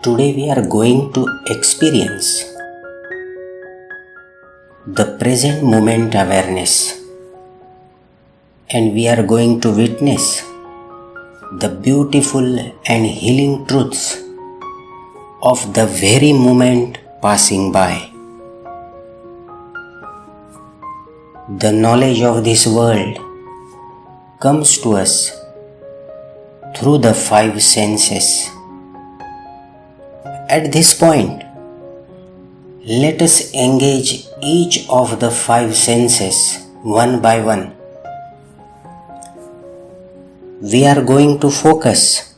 Today we are going to experience the present moment awareness, and we are going to witness the beautiful and healing truths of the very moment passing by. The knowledge of this world comes to us through the five senses. At this point, let us engage each of the five senses one by one. We are going to focus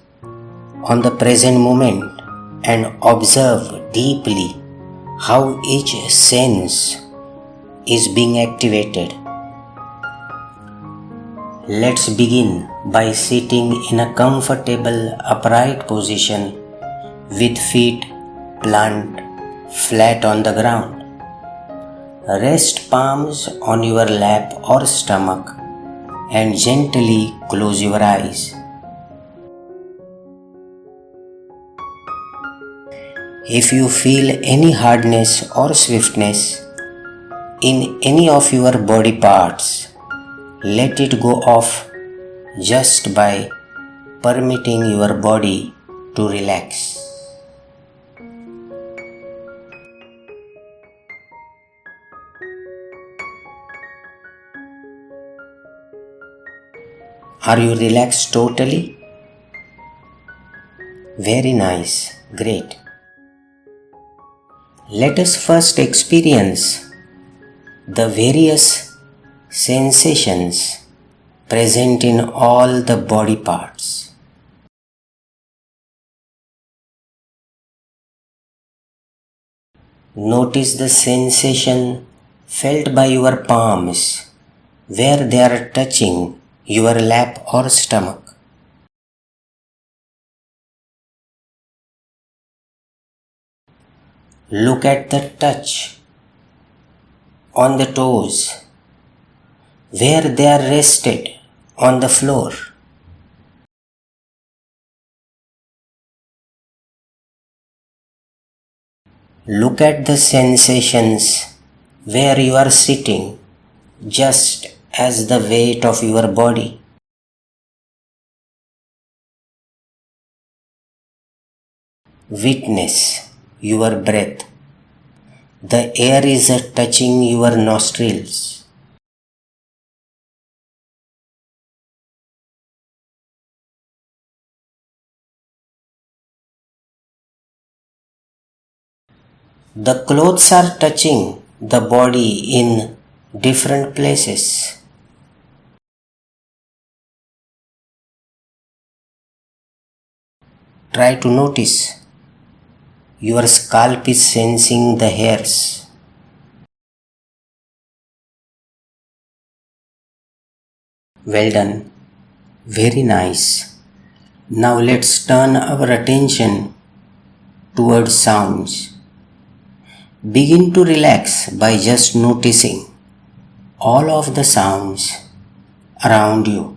on the present moment and observe deeply how each sense is being activated. Let's begin by sitting in a comfortable upright position with feet planted flat on the ground. Rest palms on your lap or stomach and gently close your eyes. If you feel any hardness or swiftness in any of your body parts, let it go off just by permitting your body to relax. Are you relaxed totally? Very nice, great. Let us first experience the various sensations present in all the body parts. Notice the sensation felt by your palms where they are touching your lap or stomach. Look at the touch on the toes where they are rested on the floor. Look at the sensations where you are sitting just as the weight of your body. Witness your breath. The air is touching your nostrils. The clothes are touching the body in different places. Try to notice. Your scalp is sensing the hairs. Well done. Very nice. Now let's turn our attention towards sounds. Begin to relax by just noticing all of the sounds around you.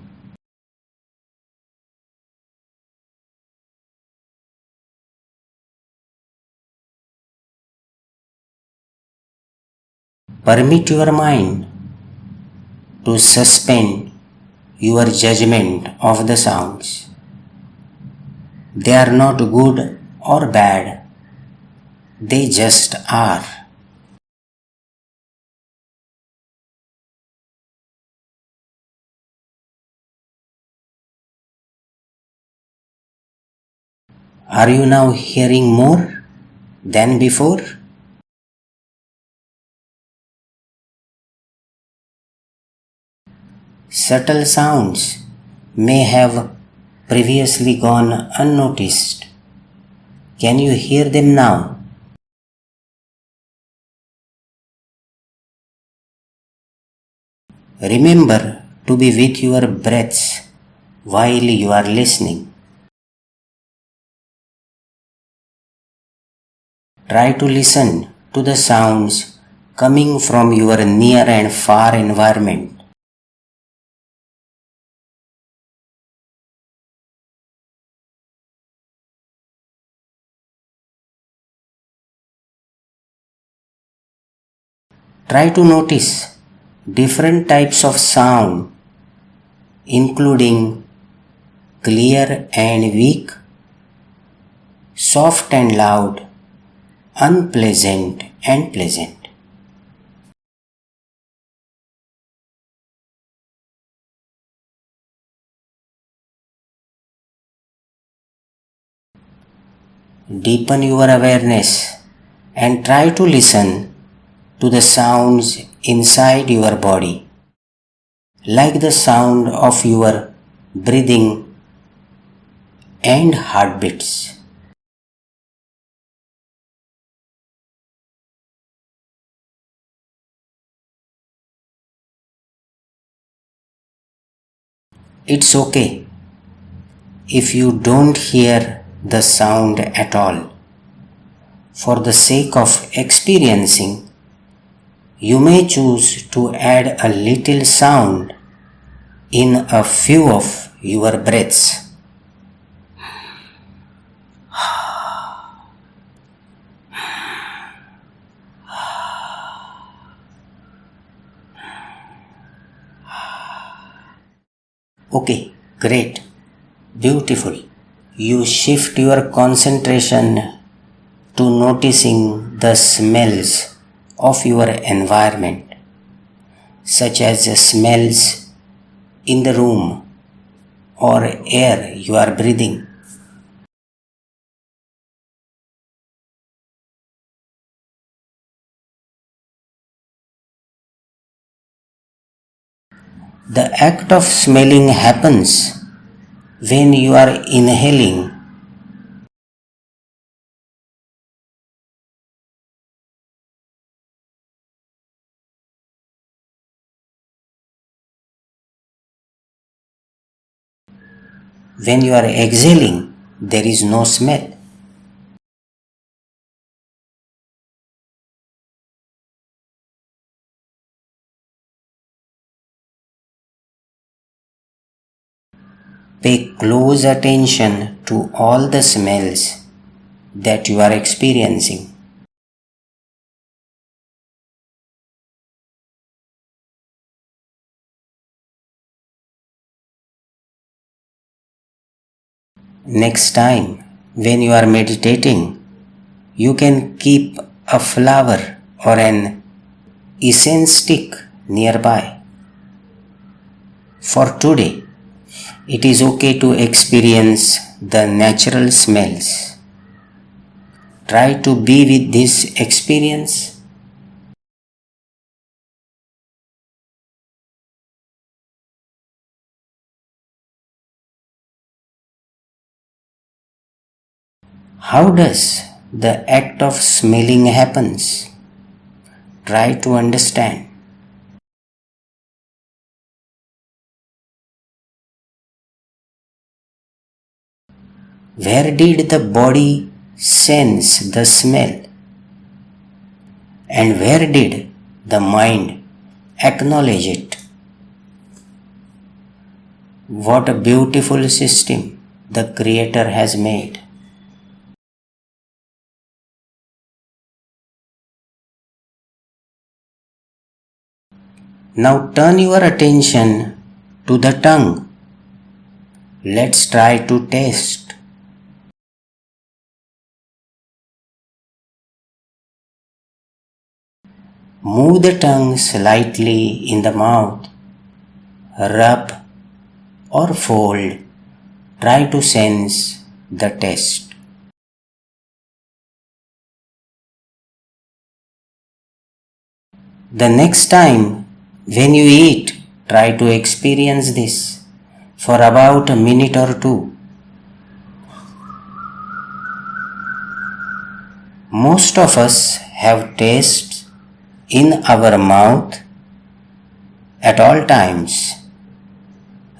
Permit your mind to suspend your judgment of the sounds. They are not good or bad, they just are. Are you now hearing more than before? Subtle sounds may have previously gone unnoticed. Can you hear them now? Remember to be with your breaths while you are listening. Try to listen to the sounds coming from your near and far environment. Try to notice different types of sound, including clear and weak, soft and loud, unpleasant and pleasant. Deepen your awareness and try to listen to the sounds inside your body, like the sound of your breathing and heartbeats. It's okay if you don't hear the sound at all. For the sake of experiencing, you may choose to add a little sound in a few of your breaths. Okay, great, beautiful. You shift your concentration to noticing the smells of your environment, such as the smells in the room or air you are breathing. The act of smelling happens when you are inhaling. When you are exhaling, there is no smell. Pay close attention to all the smells that you are experiencing. Next time, when you are meditating, you can keep a flower or an incense stick nearby. For today, it is okay to experience the natural smells. Try to be with this experience. How does the act of smelling happens? Try to understand. Where did the body sense the smell? And where did the mind acknowledge it? What a beautiful system the Creator has made. Now turn your attention to the tongue. Let's try to taste. Move the tongue slightly in the mouth. Rub or fold. Try to sense the taste. The next time when you eat, try to experience this for about a minute or two. Most of us have tastes in our mouth at all times.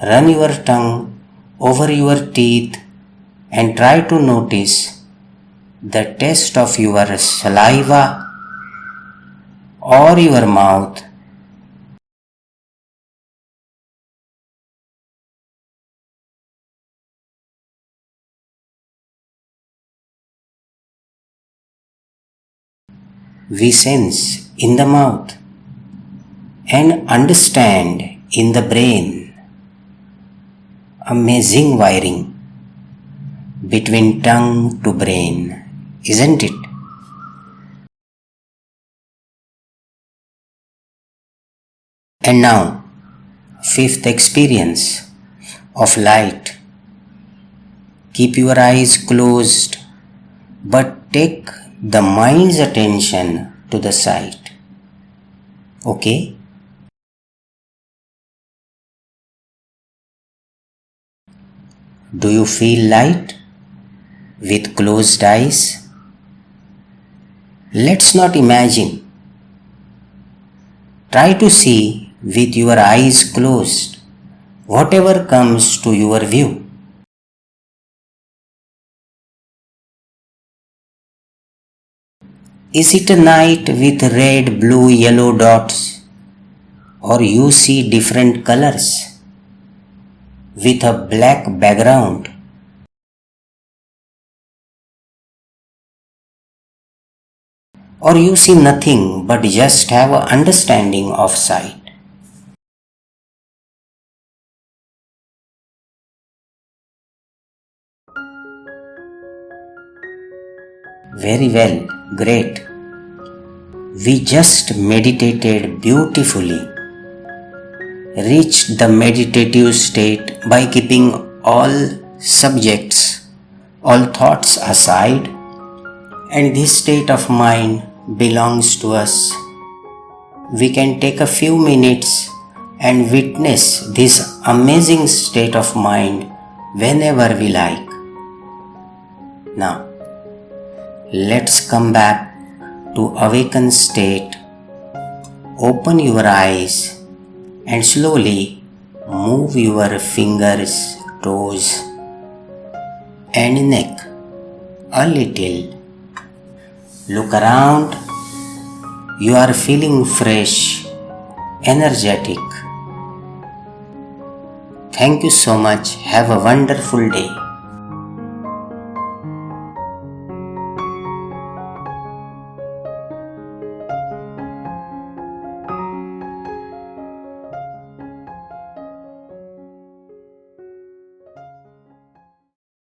Run your tongue over your teeth and try to notice the taste of your saliva or your mouth. We sense in the mouth and understand in the brain. Amazing wiring between tongue to brain, isn't it? And now, fifth experience of light. Keep your eyes closed, but take the mind's attention to the sight. Okay? Do you feel light with closed eyes? Let's not imagine. Try to see with your eyes closed whatever comes to your view. Is it a night with red, blue, yellow dots? Or you see different colors with a black background? Or you see nothing but just have an understanding of sight? Very well, great. We just meditated beautifully. Reached the meditative state by keeping all subjects, all thoughts aside, and this state of mind belongs to us. We can take a few minutes and witness this amazing state of mind whenever we like. Now, let's come back to awakened state. Open your eyes and slowly move your fingers, toes and neck a little. Look around. You are feeling fresh, energetic. Thank you so much. Have a wonderful day.